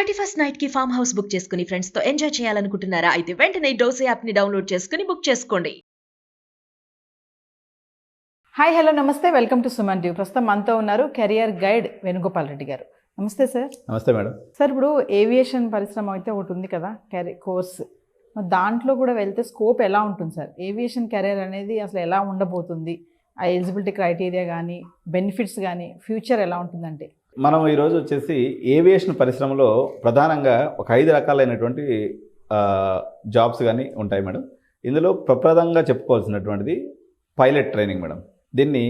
31st night కి farm house book చేసుకుని friends తో ఎంజాయ్ చేయాలనుకుంటున్నారా? అయితే వెంటనే డోసే యాప్ ని డౌన్లోడ్ చేసుకుని బుక్ చేసుకోండి. హాయ్ హలో నమస్తే, వెల్కమ్ టు సుమన్ టీవీ. ప్రస్తుతం మనతో ఉన్నారు కెరియర్ గైడ్ వేణుగోపాల్ రెడ్డి గారు. నమస్తే సార్. నమస్తే మేడం. సార్, ఇప్పుడు ఏవియేషన్ పరిశ్రమ అయితే ఒకటి ఉంది కదా, కోర్స్, దాంట్లో కూడా వెళ్తే స్కోప్ ఎలా ఉంటుంది సార్? ఏవియేషన్ కెరియర్ అనేది అసలు ఎలా ఉండబోతుంది? ఆ ఎలిజిబిలిటీ క్రైటీరియా కానీ, బెనిఫిట్స్ కానీ, ఫ్యూచర్ ఎలా ఉంటుందంటే? మనం ఈరోజు వచ్చేసి ఏవియేషన్ పరిశ్రమలో ప్రధానంగా ఒక 5 రకాలైనటువంటి జాబ్స్ కానీ ఉంటాయి మేడం. ఇందులో ప్రప్రదంగా చెప్పుకోవాల్సినటువంటిది పైలట్ ట్రైనింగ్ మేడం. దీన్ని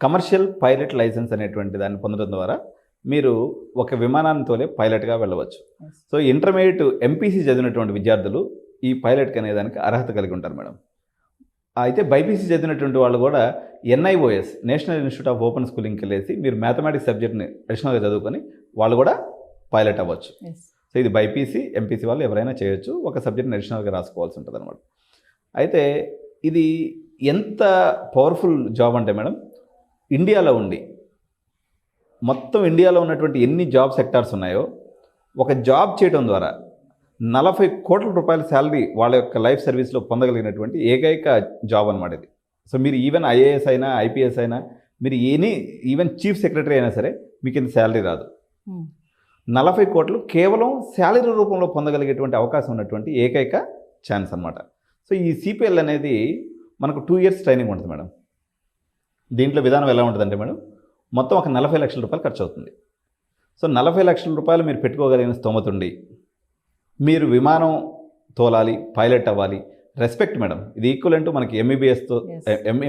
కమర్షియల్ పైలట్ లైసెన్స్ అనేటువంటి దాన్ని పొందడం ద్వారా మీరు ఒక విమానాన్ని తోలే పైలట్గా వెళ్ళవచ్చు. సో ఇంటర్మీడియట్ ఎంపీసీ చదివినటువంటి విద్యార్థులు ఈ పైలట్కి అనేదానికి అర్హత కలిగి ఉంటారు మేడం. అయితే బైపీసీ చదివినటువంటి వాళ్ళు కూడా NIOS national institute of open స్కూలింగ్కి వెళ్ళేసి మీరు మ్యాథమెటిక్స్ సబ్జెక్ట్ని అడిషనల్గా చదువుకొని వాళ్ళు కూడా పైలట్ అవ్వచ్చు. సో ఇది బైపీసీ ఎంపీసీ వాళ్ళు ఎవరైనా చేయొచ్చు, ఒక సబ్జెక్ట్ని అడిషనల్గా రాసుకోవాల్సి ఉంటుంది అనమాట. అయితే ఇది ఎంత పవర్ఫుల్ జాబ్ అంటే మేడం, ఇండియాలో ఉండి మొత్తం ఇండియాలో ఉన్నటువంటి ఎన్ని జాబ్ సెక్టార్స్ ఉన్నాయో ఒక జాబ్ చేయడం ద్వారా 40 కోట్ల రూపాయల శాలరీ వాళ్ళ యొక్క లైఫ్ సర్వీస్లో పొందగలిగినటువంటి ఏకైక జాబ్ అనమాట ఇది. సో మీరు ఈవెన్ IAS అయినా IPS అయినా మీరు ఈవెన్ చీఫ్ సెక్రటరీ అయినా సరే మీకు ఇంత శాలరీ రాదు. 40 కోట్లు కేవలం శాలరీ రూపంలో పొందగలిగేటువంటి అవకాశం ఉన్నటువంటి ఏకైక ఛాన్స్ అనమాట. సో ఈ CPL అనేది మనకు 2 years ట్రైనింగ్ ఉంటుంది మేడం. దీంట్లో విధానం ఎలా ఉంటుందంటే మేడం, మొత్తం ఒక 40 లక్షల రూపాయలు ఖర్చు అవుతుంది. సో 40 లక్షల రూపాయలు మీరు పెట్టుకోగలిగిన స్తోమత ఉండి మీరు విమానం తోలాలి, పైలట్ అవ్వాలి, రెస్పెక్ట్ మేడం. ఇది ఈక్వల్ అంటూ మనకి MBBSతో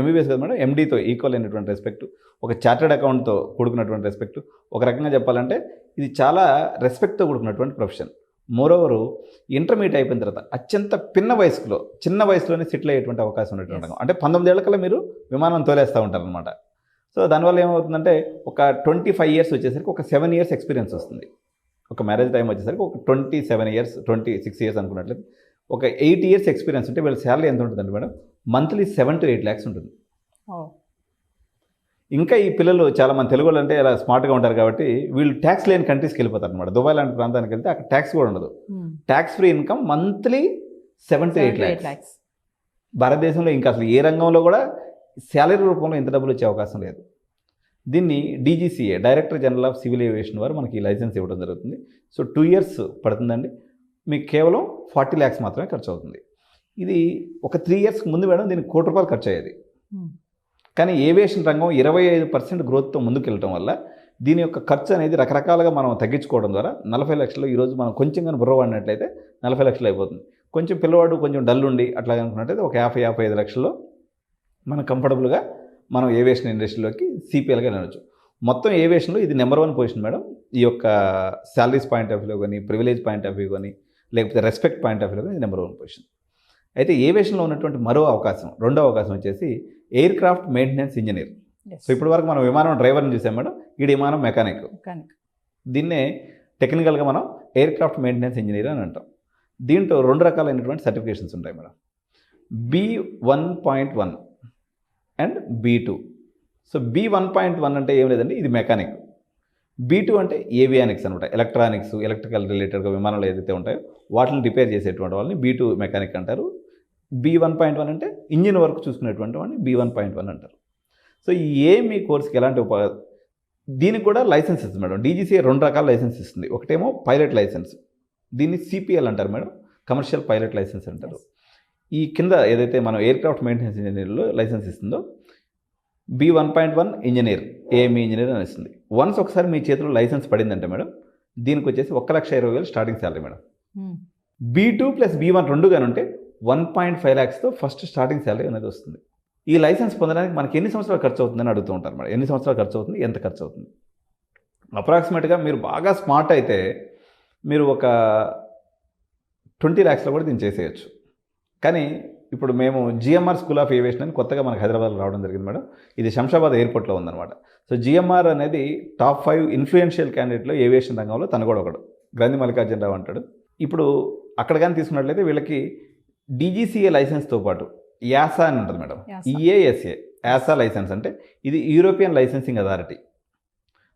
MBBS కదా మేడం, MDతో ఈక్వల్ అయినటువంటి రెస్పెక్ట్, ఒక చార్టెడ్ అకౌంట్తో కూడుకున్నటువంటి రెస్పెక్ట్. ఒక రకంగా చెప్పాలంటే ఇది చాలా రెస్పెక్ట్తో కూడుకున్నటువంటి ప్రొఫెషన్. మోరోవరు ఇంటర్మీడియట్ అయిపోయిన తర్వాత అత్యంత చిన్న వయసులోనే సెటిల్ అయ్యేటువంటి అవకాశం ఉన్నటువంటి రంగం. అంటే 19 ఏళ్ళకల్లా మీరు విమానం తోలేస్తూ ఉంటారనమాట. సో దానివల్ల ఏమవుతుందంటే ఒక 25 years వచ్చేసరికి ఒక 7 years ఎక్స్పీరియన్స్ వస్తుంది. ఒక మ్యారేజ్ టైం వచ్చేసరికి ఒక 27 years 26 years అనుకున్నట్లయితే ఒక 8 years ఎక్స్పీరియన్స్ ఉంటే వీళ్ళ శాలరీ ఎంత ఉంటుందండి మేడం, మంత్లీ 7 to 8 lakhs ఉంటుంది. ఇంకా ఈ పిల్లలు చాలా మంది తెలుగు వాళ్ళు అంటే ఇలా స్మార్ట్గా ఉంటారు కాబట్టి వీళ్ళు ట్యాక్స్ లేని కంట్రీస్కి వెళ్ళిపోతారు అనమాట. దుబాయ్ లాంటి ప్రాంతానికి వెళ్తే అక్కడ ట్యాక్స్ కూడా ఉండదు. Tax free income monthly 7 to 8 lakhs. భారతదేశంలో ఇంకా అసలు ఏ రంగంలో కూడా శాలరీ రూపంలో ఇంత డబ్బులు వచ్చే అవకాశం లేదు. దీన్ని DGCA director general of civil aviation వారు మనకి ఈ లైసెన్స్ ఇవ్వడం జరుగుతుంది. సో 2 years పడుతుందండి. మీకు కేవలం 40 lakhs మాత్రమే ఖర్చు అవుతుంది. ఇది ఒక 3 years ముందు మేడం దీనికి 1 కోటి రూపాయలు ఖర్చు అయ్యేది. కానీ ఏవియేషన్ రంగం 25% గ్రోత్తో ముందుకు వెళ్ళటం వల్ల దీని యొక్క ఖర్చు అనేది రకరకాలుగా మనం తగ్గించుకోవడం ద్వారా 40 లక్షలు ఈరోజు మనం కొంచెం కానీ బుర్రవాడినట్లయితే 40 లక్షలు అయిపోతుంది. కొంచెం పిల్లవాడు కొంచెం డల్ ఉండి అట్లా అనుకున్నట్టయితే ఒక 50-55 లక్షల్లో మనం కంఫర్టబుల్గా మనం ఏవియేషన్ ఇండస్ట్రీలోకి CPLగా వెళ్ళవచ్చు. మొత్తం ఏవియేషన్లో ఇది నెంబర్ 1 పొజిషన్ మేడం. ఈ యొక్క శాలరీస్ పాయింట్ ఆఫ్ వ్యూ కానీ, ప్రివిలేజ్ పాయింట్ ఆఫ్ వ్యూ కానీ, లేకపోతే రెస్పెక్ట్ పాయింట్ ఆఫ్ వ్యూ కానీ ఇది నెంబర్ 1 పొజిషన్. అయితే ఏవియేషన్లో ఉన్నటువంటి రెండో అవకాశం వచ్చేసి air craft maintenance engineer. So ఇప్పటి వరకు మనం విమానం డ్రైవర్ని చూసాం మేడం, ఈ విమానం మెకానిక్. దీన్నే టెక్నికల్గా మనం ఎయిర్ క్రాఫ్ట్ మెయింటెనెన్స్ ఇంజనీర్ అని అంటాం. దీంట్లో 2 రకాలైనటువంటి సర్టిఫికేషన్స్ ఉంటాయి madam, B1.1 and B2. So B1.1 అంటే ఏం లేదండి, ఇది మెకానిక్. B2 అంటే ఏవియానిక్స్ అనమాట, ఎలక్ట్రానిక్స్, ఎలక్ట్రికల్ రిలేటెడ్గా విమానాలు ఏదైతే ఉంటాయో వాటిని రిపేర్ చేసేటువంటి వాళ్ళని B2 మెకానిక్ అంటారు. B1.1 అంటే ఇంజిన్ వర్క్ చూసుకునేటువంటి వాడిని B1.1 అంటారు. సో మీ కోర్స్కి ఎలాంటి దీనికి కూడా లైసెన్స్ ఇస్తుంది మేడం. DGCA 2 రకాల లైసెన్స్ ఇస్తుంది. ఒకటేమో పైలట్ లైసెన్స్, దీన్ని CPL అంటారు మేడం, కమర్షియల్ పైలట్ లైసెన్స్ అంటారు. ఈ కింద ఏదైతే మనం ఎయిర్ క్రాఫ్ట్ మెయింటెనెన్స్ ఇంజనీర్లో లైసెన్స్ ఇస్తుందో B1.1 ఇంజనీర్, AME ఇంజనీర్ అని ఇస్తుంది. వన్స్ ఒకసారి మీ చేతిలో లైసెన్స్ పడిందంటే మేడం దీనికి వచ్చేసి 1,20,000 starting salary madam. B2 + B1 2 కానీ ఉంటే 1.5 lakhsతో ఫస్ట్ స్టార్టింగ్ శాలరీ అనేది వస్తుంది. ఈ లైసెన్స్ పొందడానికి మనకి ఎన్ని సంవత్సరాలు ఖర్చు అవుతుందని అడుగుతూ ఉంటారు మేడం. ఎన్ని సంవత్సరాలు ఖర్చు అవుతుంది, ఎంత ఖర్చు అవుతుంది? అప్రాక్సిమేట్గా మీరు బాగా స్మార్ట్ అయితే మీరు ఒక 20 lakhsలో కూడా దీన్ని చేసేయచ్చు. కానీ ఇప్పుడు మేము GMR స్కూల్ ఆఫ్ ఏవియేషన్ అని కొత్తగా మనకు హైదరాబాద్లో రావడం జరిగింది మేడం. ఇది శంషాబాద్ ఎయిర్పోర్ట్లో ఉందన్నమాట. సో GMR అనేది టాప్ 5 ఇన్ఫ్లుయెన్షియల్ క్యాండిడేట్లో ఏవియేషన్ రంగంలో తను కూడా ఒకడు, గ్రంథి మల్లికార్జునరావు అంటాడు. ఇప్పుడు అక్కడ కానీ తీసుకున్నట్లయితే వీళ్ళకి DGCA లైసెన్స్తో పాటు యాసా అని ఉంటుంది మేడం, EASA యాసా లైసెన్స్ అంటే ఇది యూరోపియన్ లైసెన్సింగ్ అథారిటీ.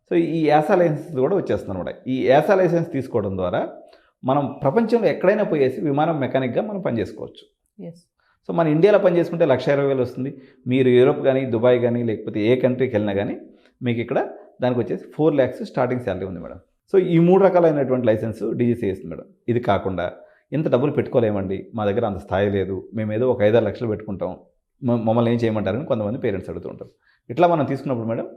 సో ఈ యాసా లైసెన్స్ కూడా వచ్చేస్తుంది అనమాట. ఈ యాసా లైసెన్స్ తీసుకోవడం ద్వారా మనం ప్రపంచంలో ఎక్కడైనా పోయేసి విమానం మెకానిక్గా మనం పనిచేసుకోవచ్చు. ఎస్. సో మన ఇండియాలో పని చేసుకుంటే 1,20,000 వస్తుంది. మీరు యూరోప్ కానీ దుబాయ్ కానీ లేకపోతే ఏ కంట్రీకి వెళ్ళినా కానీ మీకు ఇక్కడ దానికి వచ్చేసి 4 lakhs స్టార్టింగ్ శాలరీ ఉంది మేడం. సో ఈ 3 రకాలైనటువంటి లైసెన్స్ డీజీసీ ఇస్తుంది మేడం. ఇది కాకుండా ఇంత డబ్బులు పెట్టుకోలేమండి, మా దగ్గర అంత స్థాయి లేదు, మేము ఏదో ఒక 5-6 లక్షలు పెట్టుకుంటాం, మమ్మల్ని ఏం చేయమంటారని కొంతమంది పేరెంట్స్ అడుగుతూ ఉంటారు. ఇట్లా మనం తీసుకున్నప్పుడు మేడం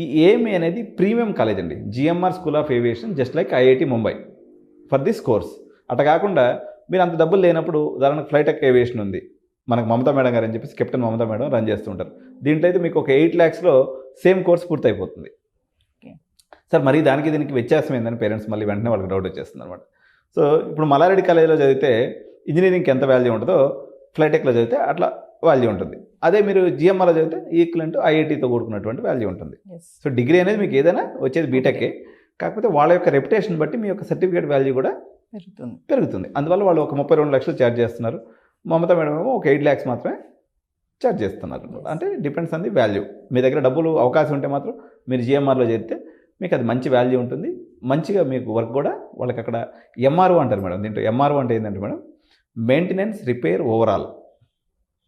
ఈ ఏఎంఏ అనేది ప్రీమియం కాలేజ్ అండి. GMR school of aviation just like IIT Mumbai for this course. అట్లా కాకుండా మీరు అంత డబ్బులు లేనప్పుడు ఉదాహరణకు ఫ్లైటెక్ ఏవియేషన్ ఉంది, మనకు మమతా మేడం గారు అని చెప్పేసి కెప్టెన్ మమతా మేడం రన్ చేస్తుంటారు. దీంట్లో అయితే మీకు ఒక 8 lakhsలో సేమ్ కోర్స్ పూర్తయిపోతుంది. సార్ మరి దానికి దీనికి వ్యత్యాసం ఏందని పేరెంట్స్ మళ్ళీ వెంటనే వాళ్ళకి డౌట్ వచ్చేస్తుంది అనమాట. సో ఇప్పుడు మల్లారెడ్డి కాలేజీలో చదివితే ఇంజనీరింగ్కి ఎంత వాల్యూ ఉంటుందో ఫ్లైటెక్లో చదివితే అట్లా వాల్యూ ఉంటుంది. అదే మీరు జిఎంఆర్లో చదివితే ఈక్వలెంట్ ఐఐటీతో కూడుకున్నటువంటి వాల్యూ ఉంటుంది. సో డిగ్రీ అనేది మీకు ఏదైనా వచ్చేది బీటెక్కే, కాకపోతే వాళ్ళ యొక్క రెప్యుటేషన్ బట్టి మీ యొక్క సర్టిఫికేట్ వాల్యూ కూడా పెరుగుతుంది. అందువల్ల వాళ్ళు ఒక 32 లక్షలు ఛార్జ్ చేస్తున్నారు. మమతా మేడం ఏమో ఒక 8 lakhs మాత్రమే ఛార్జ్ చేస్తున్నారు. అంటే డిపెండ్స్ ఆన్ ది వాల్యూ. మీ దగ్గర డబ్బులు అవకాశం ఉంటే మాత్రం మీరు జిఎంఆర్లో చేస్తే మీకు అది మంచి వాల్యూ ఉంటుంది, మంచిగా మీకు వర్క్ కూడా వాళ్ళకి అక్కడ ఎంఆర్ఓ అంటారు మేడం. దీంట్లో ఎంఆర్ఓ అంటే ఏంటంటే మేడం మెయింటెనెన్స్ రిపేర్ ఓవరాల్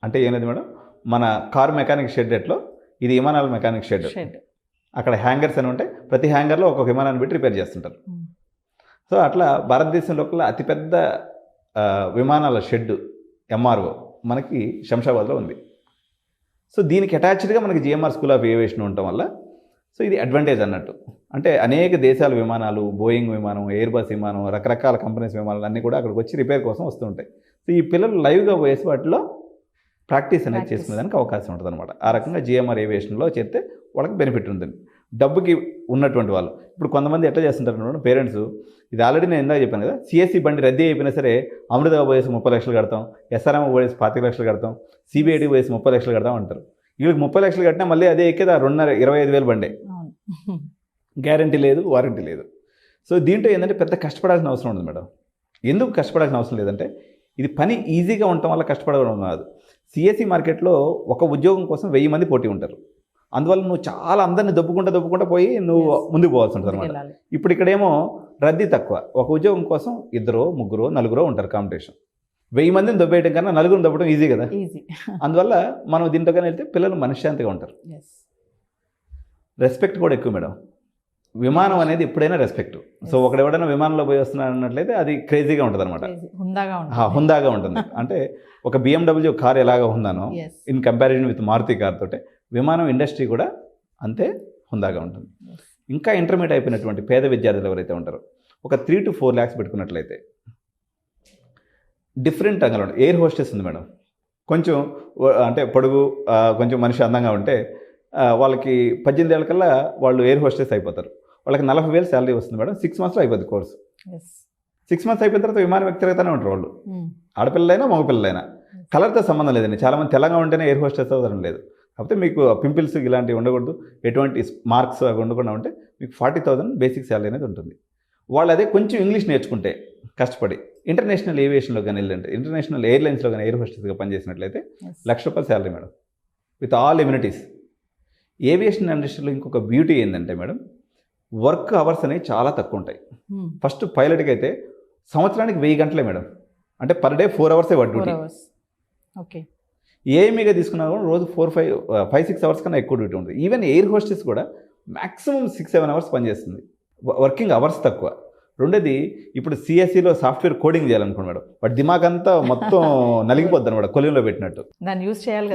అంటే ఏంటంటే మేడం మన కార్ మెకానిక్ షెడ్ ఎట్లో ఇది విమానాల మెకానిక్ షెడ్. అక్కడ హ్యాంగర్స్ అని ఉంటే ప్రతి హ్యాంగర్లో ఒక్కొక్క విమానాన్ని పెట్టి రిపేర్ చేస్తుంటారు. సో అట్లా భారతదేశం లోపల అతిపెద్ద విమానాల షెడ్ ఎంఆర్ఓ మనకి శంషాబాద్లో ఉంది. సో దీనికి అటాచ్డ్గా మనకి జిఎంఆర్ స్కూల్ ఆఫ్ ఏవియేషన్ ఉండటం వల్ల సో ఇది అడ్వాంటేజ్ అన్నట్టు. అంటే అనేక దేశాల విమానాలు, బోయింగ్ విమానం, ఎయిర్ బస్ విమానం, రకరకాల కంపెనీస్ విమానాలు అన్నీ కూడా అక్కడికి వచ్చి రిపేర్ కోసం వస్తూ ఉంటాయి. సో ఈ పిల్లలు లైవ్గా పోయేసి వాటిలో ప్రాక్టీస్ అనేది చేసుకునేదానికి అవకాశం ఉంటుంది అనమాట. ఆ రకంగా జిఎంఆర్ ఏవియేషన్లో చేస్తే వాళ్ళకి బెనిఫిట్ ఉంటుంది. డబ్బుకి ఉన్నటువంటి వాళ్ళు ఇప్పుడు కొంతమంది ఎట్లా చేస్తుంటారు పేరెంట్స్, ఇది ఆల్రెడీ నేను ఇందాక చెప్పాను కదా, సిఎస్సి బండి రద్దీ అయిపోయినా సరే అమృతగా పోయేసి 30 లక్షలు కడతాం, ఎస్ఆర్ఎం పోయేసి 25 లక్షలు కడతాం, సిబిఐటి పోయేసి 30 లక్షలు కడతాం అంటారు. వీళ్ళకి 30 లక్షలు కట్టినా మళ్ళీ అదే ఎక్కేది 25,000 బండే, గ్యారంటీ లేదు, వారంటీ లేదు. సో దీంట్లో ఏంటంటే పెద్ద కష్టపడాల్సిన అవసరం ఉండదు మేడం. ఎందుకు కష్టపడాల్సిన అవసరం లేదంటే ఇది పని ఈజీగా ఉండటం వల్ల కష్టపడడం కాదు. సిఎస్సి మార్కెట్లో ఒక ఉద్యోగం కోసం 1000 మంది పోటీ ఉంటారు. అందువల్ల నువ్వు చాలా అందరిని దొబ్బుకుంటా పోయి నువ్వు ముందుకు పోవాల్సి ఉంటుంది అనమాట. ఇప్పుడు ఇక్కడేమో రద్దీ తక్కువ, ఒక ఉద్యోగం కోసం 2, 3, 4 ఉంటారు కాంపిటీషన్. 1000 మందిని దొబ్బేయడం కన్నా 4 దొబ్బడం ఈజీ కదా. అందువల్ల మనం దీంతో కానీ వెళ్తే పిల్లలు మనశ్శాంతిగా ఉంటారు. రెస్పెక్ట్ కూడా ఎక్కువ మేడం. విమానం అనేది ఎప్పుడైనా రెస్పెక్ట్. సో ఒకడెవడైనా విమానంలో పోయి వస్తున్నాడు అన్నట్లయితే అది క్రేజీగా ఉంటుంది అనమాట, హుందాగా ఉంటుంది. అంటే ఒక BMW కార్ ఎలాగా ఉందానో in comparison with Maruti car తోటే విమానం ఇండస్ట్రీ కూడా అంతే హుందాగా ఉంటుంది. ఇంకా ఇంటర్మీడియట్ అయిపోయినటువంటి పేద విద్యార్థులు ఎవరైతే ఉంటారో ఒక 3 to 4 lakhs పెట్టుకున్నట్లయితే డిఫరెంట్ రంగాలు ఉంటాయి. ఎయిర్ హోస్టెస్ ఉంది మేడం, కొంచెం అంటే పొడుగు, కొంచెం మనిషి అందంగా ఉంటే వాళ్ళకి 18 ఏళ్ళ కల్లా వాళ్ళు ఎయిర్ హోస్టెస్ అయిపోతారు. వాళ్ళకి 40,000 శాలరీ వస్తుంది మేడం. 6 monthsలో అయిపోద్ది కోర్సు. 6 months అయిపోయిన తర్వాత విమానం వ్యక్తిగతనే ఉంటారు వాళ్ళు, ఆడపిల్లలైనా మగపిల్లలైనా. కలర్తో సంబంధం లేదండి. చాలామంది తెలంగాణ ఉంటేనే ఎయిర్ హోస్టెస్ అవసరం లేదు. కాకపోతే మీకు పింపిల్స్ ఇలాంటివి ఉండకూడదు, ఎటువంటి మార్క్స్ అవి ఉండకుండా ఉంటే మీకు 40,000 బేసిక్ శాలరీ అనేది ఉంటుంది. వాళ్ళు అదే కొంచెం ఇంగ్లీష్ నేర్చుకుంటే కష్టపడి ఇంటర్నేషనల్ ఏవియేషన్లో కానీ వెళ్ళండి, ఇంటర్నేషనల్ ఎయిర్లైన్స్లో కానీ ఎయిర్ హోస్టెస్గా పనిచేసినట్లయితే ₹1,00,000 salary madam, with all amenities. Aviation ఇండస్ట్రీలో ఇంకొక బ్యూటీ ఏంటంటే మేడం వర్క్ అవర్స్ అనేవి చాలా తక్కువ ఉంటాయి. ఫస్ట్ పైలట్కి అయితే సంవత్సరానికి 1000 గంటలే మేడం, అంటే per day 4 hours work duty. Okay. ఏఎంఈగా తీసుకున్నా కూడా రోజు 5-6 hours కన్నా ఎక్కువ డ్యూటీ ఉంటుంది. ఈవెన్ ఎయిర్ హోస్టెస్ కూడా మ్యాక్సిమం 6-7 hours పనిచేస్తుంది. వర్కింగ్ అవర్స్ తక్కువ. రెండోది ఇప్పుడు సిఎస్సిలో సాఫ్ట్వేర్ కోడింగ్ చేయాలనుకోండి మేడం, వాటి దిమాగ్ అంతా మొత్తం నలిగిపోద్ది అనమాట, కొలింలో పెట్టినట్టు. దాన్ని యూజ్ చేయాలి,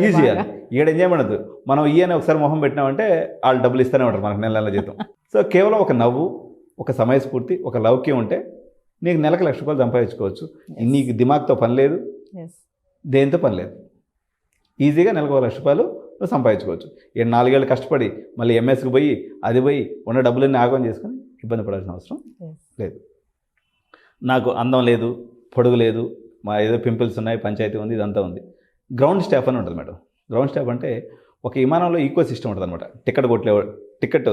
ఈడ ఏం చేయమనదు. మనం ఈయన ఒకసారి మొహం పెట్టినామంటే వాళ్ళు డబ్బులు ఇస్తూనే ఉంటారు మనకు నెల జీతం. సో కేవలం ఒక నవ్వు, ఒక సమయస్ఫూర్తి, ఒక లౌక్యం ఉంటే నీకు నెలకు ₹1,00,000 సంపాదించుకోవచ్చు. నీకు దిమాగ్తో పని లేదు, దేంతో పని లేదు, ఈజీగా నెలకు ₹1,00,000 నువ్వు సంపాదించుకోవచ్చు. 4 ఏళ్ళు కష్టపడి మళ్ళీ ఎంఎస్కి పోయి అది పోయి ఉన్న డబ్బులన్నీ ఆగం చేసుకొని ఇబ్బంది పడాల్సిన అవసరం లేదు. నాకు అందం లేదు, పొడుగు లేదు, మా ఏదో పింపుల్స్ ఉన్నాయి, పంచాయతీ ఉంది, ఇదంతా ఉంది. గ్రౌండ్ స్టాఫ్ అని ఉంటుంది మేడం. గ్రౌండ్ స్టాఫ్ అంటే ఒక విమానంలో ఈకో సిస్టమ్ ఉంటుంది అనమాట. టికెట్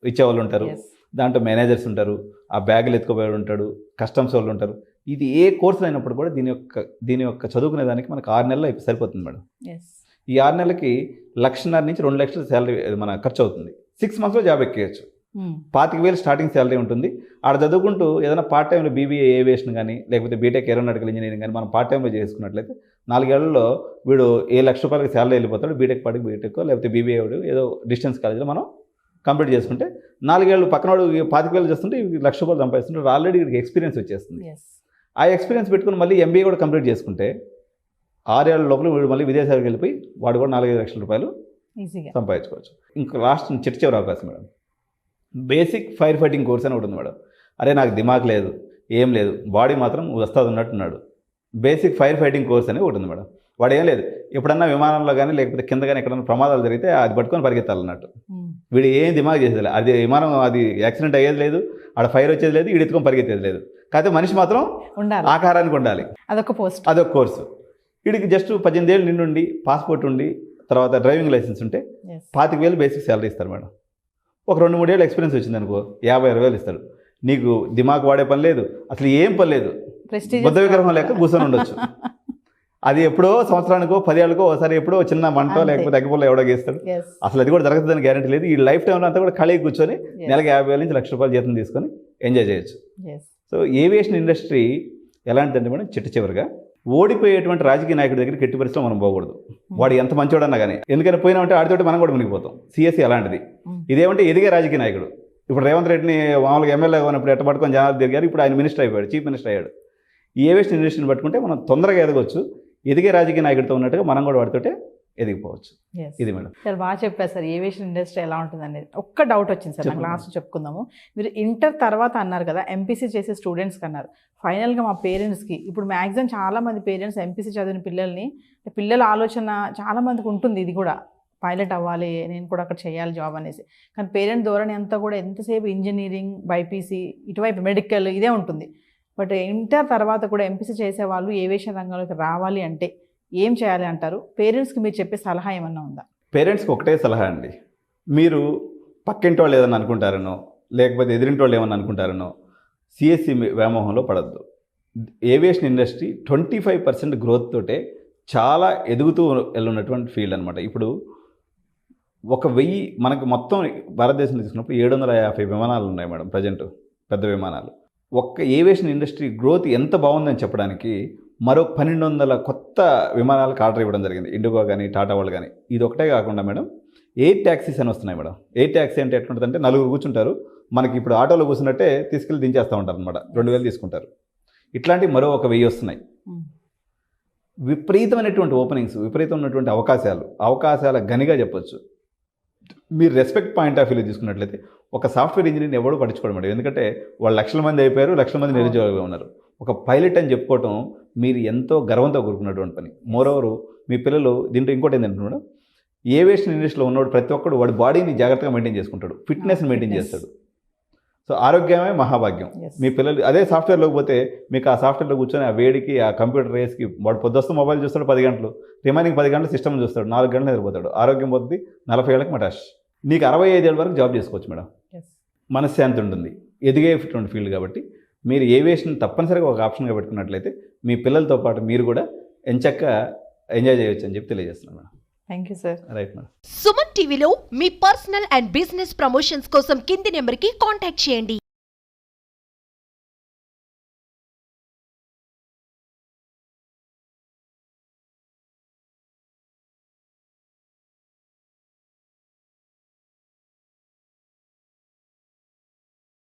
ఇచ్చేవాళ్ళు ఉంటారు, దాంట్లో మేనేజర్స్ ఉంటారు, ఆ బ్యాగులు ఎత్తుకోబోయేవాడు ఉంటాడు, కస్టమ్స్ వాళ్ళు ఉంటారు. ఇది ఏ కోర్సులు అయినప్పుడు కూడా దీని యొక్క చదువుకునే దానికి మనకు 6 నెలలు సరిపోతుంది మేడం. ఈ 6 నెలలకి 1,50,000 నుంచి 2 లక్షల శాలరీ మన ఖర్చు అవుతుంది. 6 monthsలో జాబ్ ఎక్కేయచ్చు. 25,000 స్టార్టింగ్ శాలరీ ఉంటుంది. ఆడ చదువుకుంటూ ఏదైనా పార్ట్ టైంలో బీబీఏ ఏవియేషన్ కానీ లేకపోతే బీటెక్ ఏరోనాటికల్ ఇంజనీరింగ్ కానీ మనం పార్ట్ టైంలో చేసుకున్నట్లయితే 4 ఏళ్లలో వీడు ₹1,00,000 శాలరీ వెళ్ళిపోతాడు. బీటెక్ పాటికి బీటెక్ లేకపోతే బీబీఏ ఏదో డిస్టెన్స్ కాలేజీలో మనం కంప్లీట్ చేసుకుంటే 4 ఏళ్ళు పక్కనోడు 25,000 చేస్తుంటే ₹1,00,000 సంపాదిస్తుంటే ఆల్రెడీ వీడికి ఎక్స్పీరియన్స్ వచ్చేస్తుంది. ఆ ఎక్స్పీరియన్స్ పెట్టుకుని మళ్ళీ ఎంబీఏ కూడా కంప్లీట్ చేసుకుంటే 6 ఏళ్ల లోపల వీడు మళ్ళీ విదేశాలకు వెళ్ళిపోయి వాడు కూడా ₹4-5 లక్షల ఈజీగా సంపాదించుకోవచ్చు. ఇంకా లాస్ట్ చివరి అవకాశం madam, basic fire fighting course అని ఉంటుంది మేడం. అరే నాకు దిమాగ్ లేదు, ఏం లేదు, బాడీ మాత్రం వస్తుంది ఉన్నట్టున్నాడు. బేసిక్ ఫైర్ ఫైటింగ్ కోర్స్ అని ఒకటి ఉంది మేడం. వాడు ఏం లేదు, ఎప్పుడన్నా విమానంలో కానీ లేకపోతే కింద కానీ ఎక్కడన్నా ప్రమాదాలు జరిగితే అది పట్టుకొని పరిగెత్తాలన్నట్టు. వీడు ఏం దిమాగ్ చేసేది లేదు. అది విమానం అది యాక్సిడెంట్ అయ్యేది లేదు, ఆడ ఫైర్ వచ్చేది లేదు, వీడు ఎత్తుకొని పరిగెత్తేది లేదు. కాకపోతే మనిషి మాత్రం ఉండాలి, ఆకారానికి ఉండాలి. అదొక కోర్సు. వీడికి జస్ట్ 18 ఏళ్ళు నిండి పాస్పోర్ట్ ఉండి తర్వాత డ్రైవింగ్ లైసెన్స్ ఉంటే 25,000 బేసిక్ శాలరీ ఇస్తారు మేడం. ఒక 2-3 ఏళ్ళు ఎక్స్పీరియన్స్ వచ్చింది అనుకో 50,000-60,000 ఇస్తారు. నీకు దిమాగ్ వాడే పని లేదు, అసలు ఏం పని లేదు, బుద్ధ విగ్రహం లేక కూర్చొని ఉండొచ్చు. అది ఎప్పుడో సంవత్సరానికో 10 ఏళ్ళకో ఒకసారి ఎప్పుడో చిన్న మంటో లేకపోతే అగ్గిపుల్ల ఎవడో గీస్తాడు. అసలు అది కూడా జరుగుతుందని గ్యారెంటీ లేదు. ఈ లైఫ్ టైంలో అంతా కూడా ఖాళీ కూర్చొని నెలకు 50,000 నుంచి ₹1,00,000 జీతం తీసుకొని ఎంజాయ్ చేయొచ్చు. సో ఏవియేషన్ ఇండస్ట్రీ ఎలాంటిదంటే మేడం, చివరిగా ఓడిపోయేటువంటి రాజకీయ నాయకుడి దగ్గర ఎట్టి పరిస్థితుల్లో మనం పోకూడదు. వాడు ఎంత మంచివాడన్నా కానీ, ఎందుకని పోయినామంటే ఆడితోటి మనం కూడా మునిగిపోతాం. సిఎస్సి అలాంటిది. ఇదేమంటే ఎదిగే రాజకీయ నాయకుడు. ఇప్పుడు రేవంత్ రెడ్డిని మామూలుగా ఎమ్మెల్యే ఉన్నప్పుడు ఎట్ట పట్టుకొని జనాలు తిరిగారు, ఇప్పుడు ఆయన మినిస్టర్ అయిపోయాడు, చీఫ్ మినిస్టర్ అయ్యాడు. ఈ ఏవియేషన్ ఇండస్ట్రీని పట్టుకుంటే మనం తొందరగా ఎదగవచ్చు. ఎదిగే రాజకీయ నాయకుడితో ఉన్నట్టుగా మనం కూడా వాడితోటే ఎదిగిపోవచ్చు. ఇది మేడం. సార్ బాగా చెప్పారు సార్, ఏవియేషన్ ఇండస్ట్రీ ఎలా ఉంటుంది అనేది. ఒక్క డౌట్ వచ్చింది సార్ నాకు, లాస్ట్ చెప్పుకుందాము. మీరు ఇంటర్ తర్వాత అన్నారు కదా ఎంపీసీ చేసే స్టూడెంట్స్కి అన్నారు. ఫైనల్గా మా పేరెంట్స్కి ఇప్పుడు మ్యాక్సిమం చాలామంది పేరెంట్స్ ఎంపీసీ చదివిన పిల్లల ఆలోచన చాలామందికి ఉంటుంది, ఇది కూడా పైలట్ అవ్వాలి, నేను కూడా అక్కడ చేయాలి జాబ్ అనేసి. కానీ పేరెంట్ ధోరణి అంతా కూడా ఎంతసేపు ఇంజనీరింగ్, బైపీసీ, ఇటువైపు మెడికల్ ఇదే ఉంటుంది. బట్ ఇంటర్ తర్వాత కూడా ఎంపీసీ చేసేవాళ్ళు ఏవియేషన్ రంగంలోకి రావాలి అంటే ఏం చేయాలి అంటారు? పేరెంట్స్కి మీరు చెప్పే సలహా ఏమన్నా ఉందా? పేరెంట్స్కి ఒకటే సలహా అండి, మీరు పక్కింటి వాళ్ళు ఏదన్నా అనుకుంటారనో లేకపోతే ఎదిరింటి వాళ్ళు ఏమన్నా అనుకుంటారనో సిఎస్సి వ్యామోహంలో పడద్దు. ఏవియేషన్ ఇండస్ట్రీ 25% గ్రోత్ తోటే చాలా ఎదుగుతూ వెళ్ళున్నటువంటి ఫీల్డ్ అనమాట. ఇప్పుడు 1,000 మనకు మొత్తం భారతదేశంలో తీసుకున్నప్పుడు 750 విమానాలు ఉన్నాయి మేడం ప్రజెంట్, పెద్ద విమానాలు. ఒక్క ఏవియేషన్ ఇండస్ట్రీ గ్రోత్ ఎంత బాగుందని చెప్పడానికి మరో 1,200 కొత్త విమానాలకు ఆర్డర్ ఇవ్వడం జరిగింది, ఇండిగో కానీ టాటా వాళ్ళు కానీ. ఇది ఒకటే కాకుండా మేడం ఎయిర్ ట్యాక్సీస్ అని వస్తున్నాయి మేడం. ఎయిర్ ట్యాక్సీ అంటే ఎట్లుంటుందంటే 4 కూర్చుంటారు, మనకి ఇప్పుడు ఆటోలో కూర్చున్నట్టే తీసుకెళ్ళి దించేస్తూ ఉంటారు అనమాట, 2,000 తీసుకుంటారు. ఇట్లాంటి మరో 1,000 వస్తున్నాయి. విపరీతమైనటువంటి ఓపెనింగ్స్, విపరీతమైనటువంటి అవకాశాల గనిగా చెప్పొచ్చు. మీరు రెస్పెక్ట్ పాయింట్ ఆఫ్ వ్యూలో తీసుకున్నట్లయితే ఒక సాఫ్ట్వేర్ ఇంజనీర్ని ఎవడో పట్టించుకోవడం మేడం, ఎందుకంటే వాళ్ళు 1,00,000 మంది అయిపోయారు, 1,00,000 మంది నిరుద్యోగులుగా ఉన్నారు. ఒక పైలట్ అని చెప్పుకోవటం మీరు ఎంతో గర్వంతో కూరుకున్నటువంటి పని. మోరోవరు మీ పిల్లలు దీంట్లో ఇంకోటి ఏంటంటే మేడం, ఏవియేషన్ ఇండస్ట్రీలో ఉన్నవాడు ప్రతి ఒక్కడు వాడి బాడీని జాగ్రత్తగా మెయింటైన్ చేసుకుంటాడు, ఫిట్నెస్ని మెయింటైన్ చేస్తాడు. సో ఆరోగ్యమే మహాభాగ్యం. మీ పిల్లలు అదే సాఫ్ట్వేర్లోకి పోతే మీకు ఆ సాఫ్ట్వేర్లో కూర్చొని ఆ వేడికి ఆ కంప్యూటర్ రేస్కి వాడు పొద్దుస్తూ మొబైల్ చూస్తాడు 10 గంటలు, రిమైనింగ్ 10 గంటలు సిస్టమ్ చూస్తాడు, 4 గంటలు నిద్రపోతాడు, ఆరోగ్యం పోతుంది, 40 ఏళ్ళకి మటాష్. నీకు 65 ఏళ్ళ వరకు జాబ్ చేసుకోవచ్చు మేడం, మనశ్శాంతి ఉంటుంది, ఎదిగేటువంటి ఫీల్డ్. కాబట్టి మీరు ఏవియేషన్ తప్పనిసరిగా ఒక ఆప్షన్గా పెట్టుకున్నట్లయితే మీ పిల్లలతో పాటు మీరు కూడా ఎంచక్కా ఎంజాయ్ చేయొచ్చు అని చెప్పి తెలియజేస్తున్నాను madam. Thank you sir. Right madam. Suman టీవీలో మీ పర్సనల్ అండ్ బిజినెస్ ప్రమోషన్స్ కోసం కింది నెంబర్కి కాంటాక్ట్ చేయండి.